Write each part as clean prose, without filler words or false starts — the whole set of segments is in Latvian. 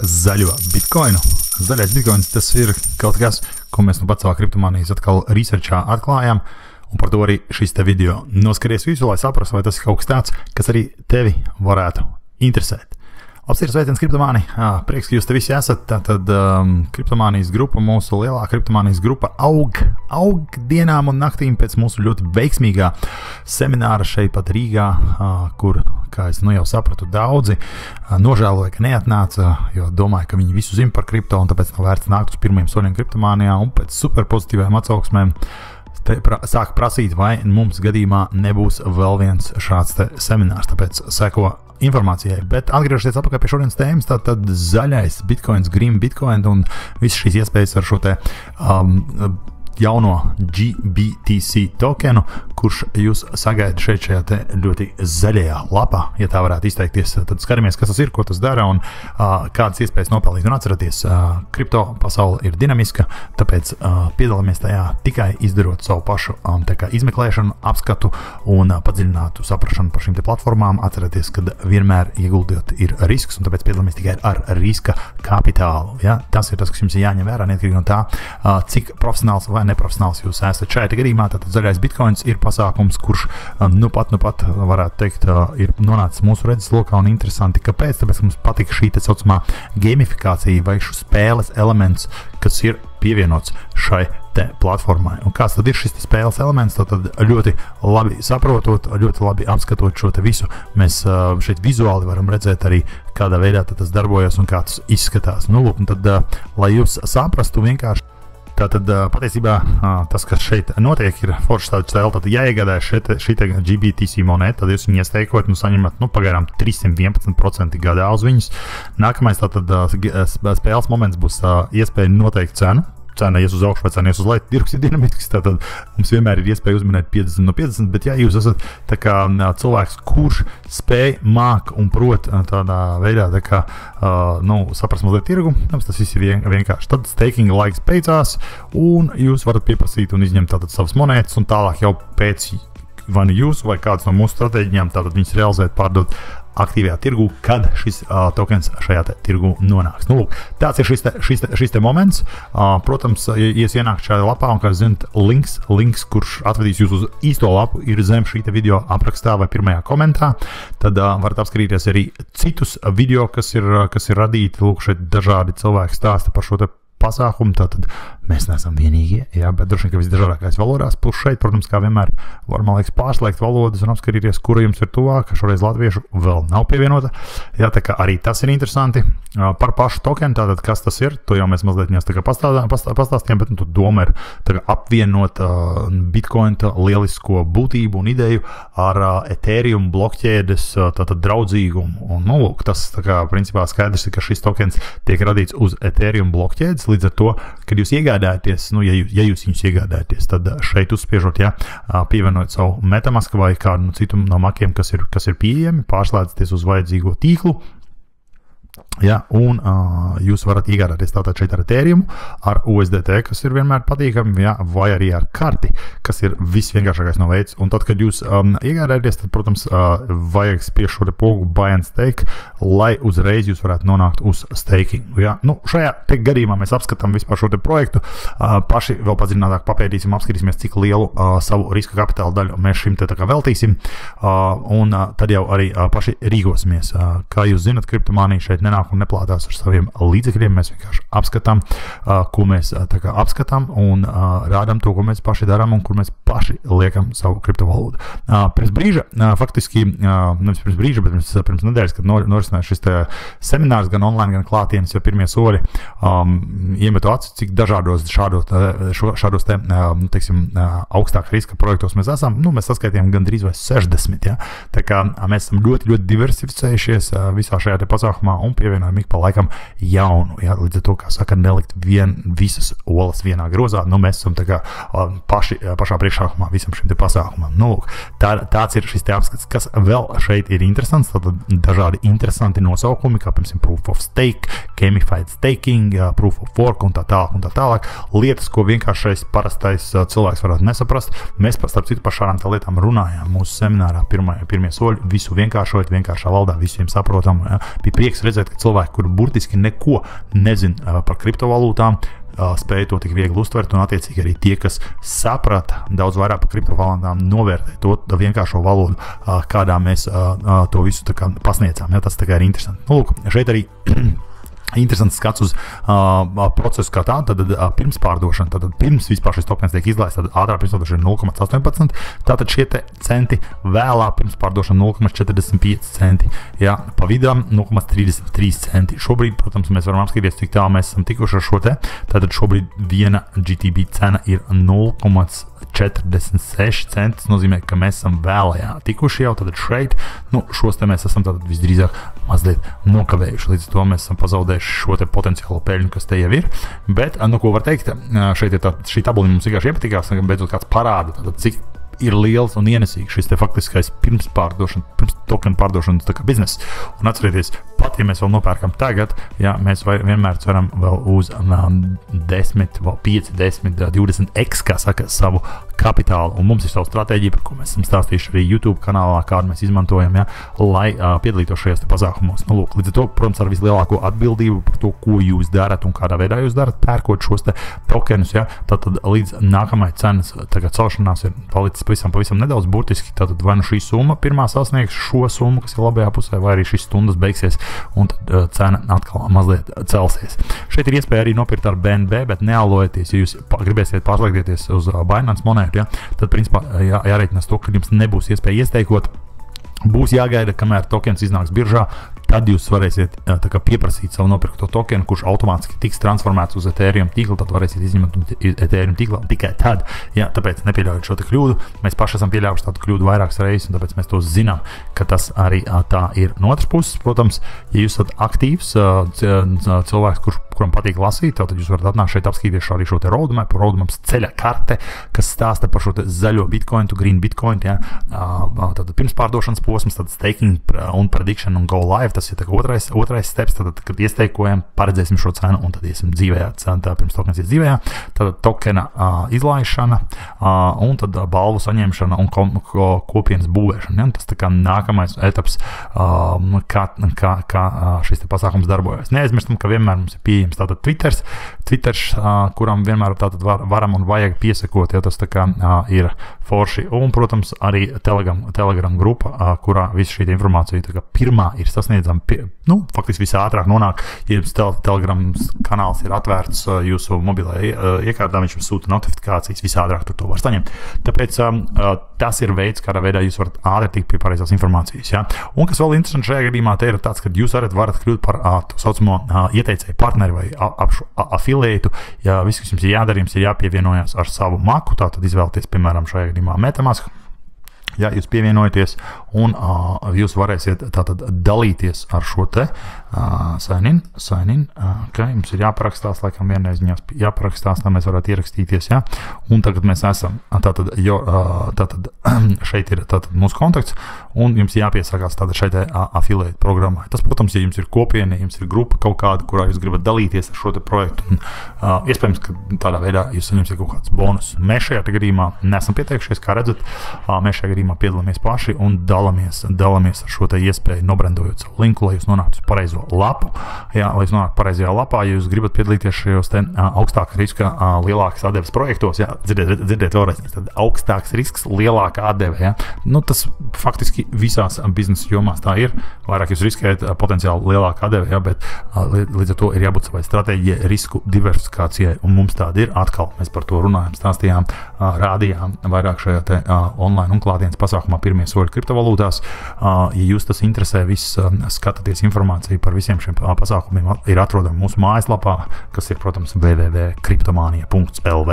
zaļo bitkoinu. Zaļais bitkoins tas ir kaut kas, ko mēs nu pat savā kriptomanijas atkal researchā atklājām, un par to arī šis te video. Noskaties visu, lai saprastu, vai tas ir kaut kas tāds, kas arī tevi varētu interesēt. Labs sveiciens kriptomāni, prieks, ka jūs te visi esat. Tātad kriptomānijas grupa, mūsu lielā kriptomānijas grupa aug dienām un naktīm pēc mūsu ļoti veiksmīgā semināra šeit pat Rīgā, kur, kā es nu jau sapratu, daudzi nožēloja, ka neatnāca, jo domāju, ka viņi visu zina par kripto, un tāpēc nav vērts nākt uz pirmajiem soļiem kriptomānijā, un pēc super pozitīvām atsauksmēm sāk prasīt, vai mums gadījumā nebūs vēl viens šāds te seminārs, tāpēc seko informācijai. Bet atgriežoties atpakaļ pie šodienas tēmas, tad zaļais bitkoins, green bitcoin un visas šīs iespējas ar šo te jauno GBTC tokenu, kurš jūs sagaida šajā te ļoti zaļajā lapā, ja tā varētu izteikties. Tad skaramies, kas tas ir, ko tas dara un kādas iespējas nopelnīt. Un atcerieties, kripto pasaule ir dinamiska, tāpēc piedalāmies tajā tikai izdarot savu pašu izmeklēšanu, apskatu un padziļinātu saprašanu par šīm te platformām. Atcerieties, ka vienmēr ieguldot ir risks, un tāpēc piedalāmies tikai ar riska kapitālu. Ja? Tas ir tas, kas jums ir jāņem vērā, neatkarīgi no tā, cik profesionāls vai neprofesionāls jūs esat. Šajā gadījumā tātad zaļais bitkoins ir pasākums, kurš nu pat varētu teikt, ir nonācis mūsu redzes lokā un interesanti. Kāpēc? Tāpēc mums patika šī te saucamā gamifikācija vai šo spēles elements, kas ir pievienots šai te platformai. Un kāds tad ir šis spēles elements? Tad ļoti labi saprotot, ļoti labi apskatot šo te visu, mēs šeit vizuāli varam redzēt arī, kādā veidā tas darbojas un kā tas izskatās. Nu, lūk, un tad, lai jūs saprastu vienkārši, tātad patiesībā tas, kas šeit notiek, ir forši tādu cēlu. Tad, ja iegādājas šī GBTC monēta, tad jūs viņu iesteikot un saņemat, pagaidām 311% gadā uz viņus. Nākamais tātad spēles moments būs iespēja noteikt cenu. Cena ies uz augšu vai cena ies uz leju, tirgus ir dinamisks, tātad mums vienmēr ir iespēja uzminēt 50 no 50, bet ja jūs esat tā kā cilvēks, kurš spēj, māk un prot tādā veidā, tā kā, saprast mazliet tirgu, tas viss ir vienkārši. Tad staking laiks beidzās, un jūs varat pieprasīt un izņemt tātad savas monētas, un tālāk jau pēc vai nu jūs vai kāds no mūsu stratēģijām, tātad viņas realizēt, pārdot aktīvajā tirgu, kad šis tokens šajā te tirgu nonāks. Nu, lūk, tāds ir šis te moments. Protams, ja jūs ienākt šajā lapā un, kā zināt, links, kurš atvedīs jūs uz īsto lapu, ir zem šī te video aprakstā vai pirmajā komentā. Tad varat apskatīties arī citus video, kas ir radīti. Lūk, šeit dažādi cilvēki stāsta par šo te pasākumu, tātad mēs neesam vienīgie, jā, bet droši vien, ka visdažādākās valodās, plus šeit, protams, kā vienmēr var, man liekas, pārslēgt valodas un apskatīties, kura jums ir tuvāk, šoreiz latviešu vēl nav pievienota, jā, tā kā arī tas ir interesanti. Par pašu tokenu, tātad, kas tas ir, to jau mēs mazliet viņās tā kā pastāstījām, bet tu doma ir tā kā apvienot bitkoina lielisko būtību un ideju ar Ethereum blokķēdes tātad draudzīgumu, un, nu, lūk, tas tā kā principā skaidrs ir, ka šis tokens tiek radīts uz Ethereum blokķēdes, līdz ar to, kad jūs iegādājaties, ja jūs viņus iegādājaties, tad šeit uzspiežot, pievienot savu MetaMask vai kādu citu no makiem, kas ir pieejami, pārslēdzieties uz vajadzīgo tīklu. Ja, un jūs varat iegādāties tātad šeit ar Ethereum, ar USDT, kas ir vienmēr patīkami, ja, vai arī ar karti, kas ir visvienkāršākais no veids. Un tad, kad jūs iegādājaties, tad, protams, vajag spiež šo te pogu buy and stake, lai uzreiz jūs varētu nonākt uz staking. Ja. Nu, šajā te gadījumā mēs apskatām vispār šo te projektu, paši vēl padziļinātāk papētīsim, apskatīsimies, cik lielu savu riska kapitāla daļu mēs šim te tā kā veltīsim, un tad jau arī paši rīkosimies. Kā jūs zinat, kriptomānija šeit nenāk un neplātās ar saviem līdzekļiem, mēs vienkārši apskatām, ko mēs tā kā apskatām un rādām to, ko mēs paši darām un kur mēs paši liekam savu kriptovalūtu. Pirms brīža, faktiski, nevis pirms brīža, bet pirms nedēļas, kad norisinājās šis seminārs, gan online, gan klātienes, jau pirmie soļi, iemetu acis, cik dažādos šādos te, teiksim, augstāk riska projektos mēs esam. Nu, mēs saskaitījām gandrīz vai 60, ja? Tā kā mēs esam ļoti, ļoti diversificējušies visā šajā te pasākumā un pievienojam ik pa laikam jaunu. Ja? Līdz ar to, kā saka, nelikt visas olas vienā grozā, nu mēs esam tā kā pašā priekšsākumā visam šim te pasākumam. Nu, tāds ir šis te apskats, kas vēl šeit ir interesants, tad dažādi interesanti nosaukumi, kā, piemēram, Proof of Stake, gamified staking, proof of work un tā tālāk. Lietas, ko vienkāršais parastais cilvēks varētu nesaprast. Mēs starp citu par šādām lietām runājām mūsu seminārā. Pirmie soļi visu vienkāršot, vienkāršā valdā, visiem saprotam. Bija prieks redzēt, ka cilvēki, kuri burtiski neko nezina par kriptovalūtām, spēja to tik viegli uztvert, un attiecīgi arī tie, kas saprata daudz vairāk par kriptovalūtām, novērtē to vienkāršo valodu, kādā mēs to visu tā kā pasniedzām. Tas tā kā ir interesanti. Lūk, šeit arī interesants skats uz procesu kā tādu, tad pirms pārdošana, tad pirms vispār šis tokens tiek izlaists, tad ātrā pirmspārdošana ir 0,18, tātad šie te centi, vēlā pirms pārdošana 0,45 centi, jā, pa vidam 0,33 centi. Šobrīd, protams, mēs varam apskatīties, cik tālu mēs esam tikuši ar šo te, tātad šobrīd viena GTB cena ir 0,46 centus, nozīmē, ka mēs esam vēlajā tikuši jau, tad šeit, šos te mēs esam tātad visdrīzāk mazliet nokavējuši, līdz to mēs esam pazaudējuši šo te potenciālo peļņu, kas te jau ir, bet, ko var teikt, šeit ir šī tabuliņa mums vienkārši iepatikās, beidzot kāds parāda, tātad cik ir liels un ienesīgs šis te faktiskais pirms tokenu pārdošanas tā kā bizness. Un atcerieties, pat ja mēs vēl nopērkam tagad, jā, mēs vienmēr ceram vēl uz 10, 5, 10, 20x, kā saka, savu kapitālu. Un mums ir savu stratēģiju, par ko mēs esam stāstījuši arī YouTube kanālā, kādu mēs izmantojam, jā, lai piedalītos šajos te pasākumos. Lūk, līdz ar to, protams, ar vislielāko atbildību par to, ko jūs darat un kādā veidā jūs darat, pērkot šos te tokenus, jā, tad līdz nākamai cenas tagad celšanās ir palicis pavisam nedaudz burtiski, tātad vai šī summa pirmā sasniegs šo summu, kas ir labajā pusē, vai arī šīs stundas beigsies un tad cena atkal mazliet celsies. Šeit ir iespēja arī nopirkt ar BNB, bet nealojieties, ja jūs gribēsiet pārslēgties uz Binance monētu, ja, tad principā jārēķinās to, ka jums nebūs iespēja iesteikot, būs jāgaida, kamēr tokens iznāks biržā, tad jūs varēsiet pieprasīt savu nopirkto tokenu, kurš automātiski tiks transformēts uz Ethereum tīklu, tad varēsiet izņemt Ethereum tīklā tikai tad. Jā, tāpēc nepieļaujot šo te kļūdu. Mēs paši esam pieļāvuši tādu kļūdu vairākas reizes, un tāpēc mēs to zinām, ka tas arī tā ir. No otras puses, protams, ja jūs esat aktīvs cilvēks, kuram patīk lasīt, tad jūs varat atnākt šeit apskatīties arī šo te roadmap, roadmaps ceļa karte, kas stāsta par šo te zaļo bitcoin, green bitcoin, jā, tad pirms pārdošanas posms, tad staking un prediction un go live, tas ir otrais steps, tad, kad iesteikojam, paredzēsim šo cenu un tad iesim dzīvējā, pirms tokens iet dzīvējā, tad tokena izlaišana un tad balvu saņemšana un kopienas būvēšana. Ja? Tas tā kā nākamais etaps, kā šis te pasākums darbojas. Neaizmirstam, ka vienmēr mums ir pieejams tātad Twitters, kuram vienmēr tātad varam un vajag piesakot, ja tas tā kā ir forši. Un, protams, arī Telegram grupa, kurā visa šī informācija tā kā pirmā ir sasniedzama, faktiski visātrāk nonāk, ja jums Telegram kanāls ir atvērts jūsu mobilai iekārtā, viņš jums sūta notifikācijas, visātrāk tur to var saņemt. Tāpēc tas ir veids, kādā veidā jūs varat ātri tikt pie pareizās informācijas. Ja? Un kas vēl interesanti šajā gadījumā, te ir tāds, ka jūs varat kļūt par to saucamo ieteicēju partneri vai afiliētu. Ja viss, kas jums ir jādara, jums ir jāpievienojas ar savu maku, tātad izvēlties, piemēram, šajā gadījumā MetaMask. Ja jūs pievienojaties un jūs varēsiet tātad dalīties ar šo te sign in, jums ir jāparakstās, laikam vienreiz jāparakstās, lai mēs varētu ierakstīties, ja, un tagad mēs esam, tātad šeit ir tātad mūsu kontakts, un jums jāpiesakās tātad šeit affiliate programmai. Tas, protams, ja jums ir kopiena, jums ir grupa kaut kāda, kurā jūs gribat dalīties ar šo te projektu, un iespējams, ka tādā veidā jūs saņemsiet kaut kāds bonus. Mēs šajā gadījumā nesam pieteikušies, kā redzat, mēs šajā gadījumā piedalāmies paši un dalāmies ar šo te iespēju, nobrandojot savu linku, lai jūs nonāktu uz pareizo lapu. Jā, lai jūs nonāktu pareizajā lapā, ja jūs gribat piedalīties šajos te augstāka riska, lielākas atdeves projektos, jā, dzirdiet vēlreiz, tad augstāks risks, lielāka atdeve, jā. Tas faktiski visās biznesa jomās tā ir, vairāk jūs riskējat potenciāli lielāka atdeve, jā, bet līdz ar to ir jābūt savai stratēģijai, risku diversifikācijai, un mums tāda ir atkal, mēs par to runājam, stāstījām, rādījām vairāk šajā te online un klātienes pasākumā pirmie soļi kriptovalūtās. Ja jūs tas interesē, viss skatāties informāciju par visiem šiem pasākumiem ir atrodami mūsu mājaslapā, kas ir, protams, www.kriptomania.lv.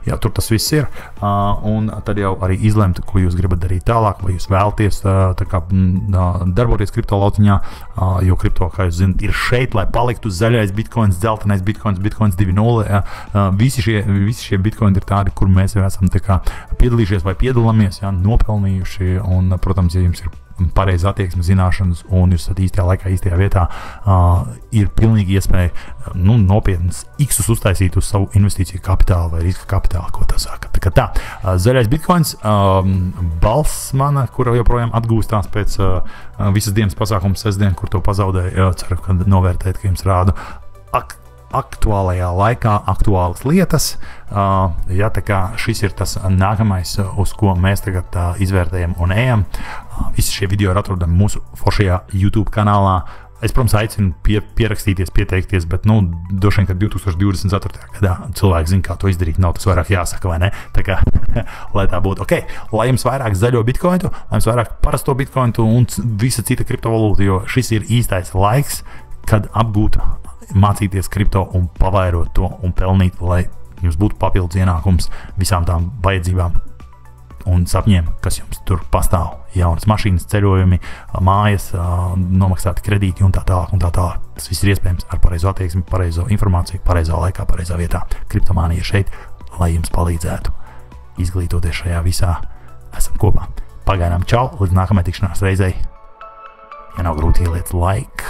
Jā, tur tas viss ir. Un tad jau arī izlemt, ko jūs gribat darīt tālāk, vai jūs vēlties darboties kriptolauciņā, jo kripto, kā jūs zināt, ir šeit, lai paliktu zaļais bitcoins, dzeltenais bitcoins 2.0. Visi šie bitcoini ir tādi, kur mēs jau esam piedalījušies vai piedalāmies, jā, nopelnījuši, un, protams, ja jums ir pareizi attieksmi, zināšanas, un jūs esat īstajā laikā, īstajā vietā, ir pilnīgi iespēja nopietnas X uztaisīt uz savu investīciju kapitālu vai riska kapitālu, ko tā saka. Tā, zaļais bitcoins, balss mana, kura joprojām atgūstās pēc visas dienas pasākuma sestdien, kur to pazaudēju, ceru, ka novērtēt, ka jums rādu aktuālajā laikā aktuālas lietas. Ja, tā kā šis ir tas nākamais, uz ko mēs tagad izvērtējam un ejam. Visi šie video ir atrodami mūsu foršajā YouTube kanālā. Es, protams, aicinu pierakstīties, pieteikties, bet, droši vien, ka 2024. gadā cilvēki zina, kā to izdarīt, nav tas vairāk jāsaka, vai ne? Tā kā, lai tā būtu. Ok, lai jums vairāk zaļo bitcoinu, lai jums vairāk parasto bitcoinu un visa cita kriptovalūta, jo šis ir īstais laiks, kad apgūt, mācīties kripto un pavairot to un pelnīt, lai jums būtu papildus ienākums visām tām vajadzībām un sapņiem, kas jums tur pastāv. Jaunas mašīnas, ceļojumi, mājas, nomaksāti kredīti un tā tālāk un tā tālāk. Tas viss ir iespējams ar pareizo attieksmi, pareizo informāciju, pareizā laikā, pareizā vietā. Kriptomānija ir šeit, lai jums palīdzētu izglītoties šajā visā. Esam kopā. Pagaidām čau, līdz nākamajai tikšanās reizei. Ja nav grūti ieliec like.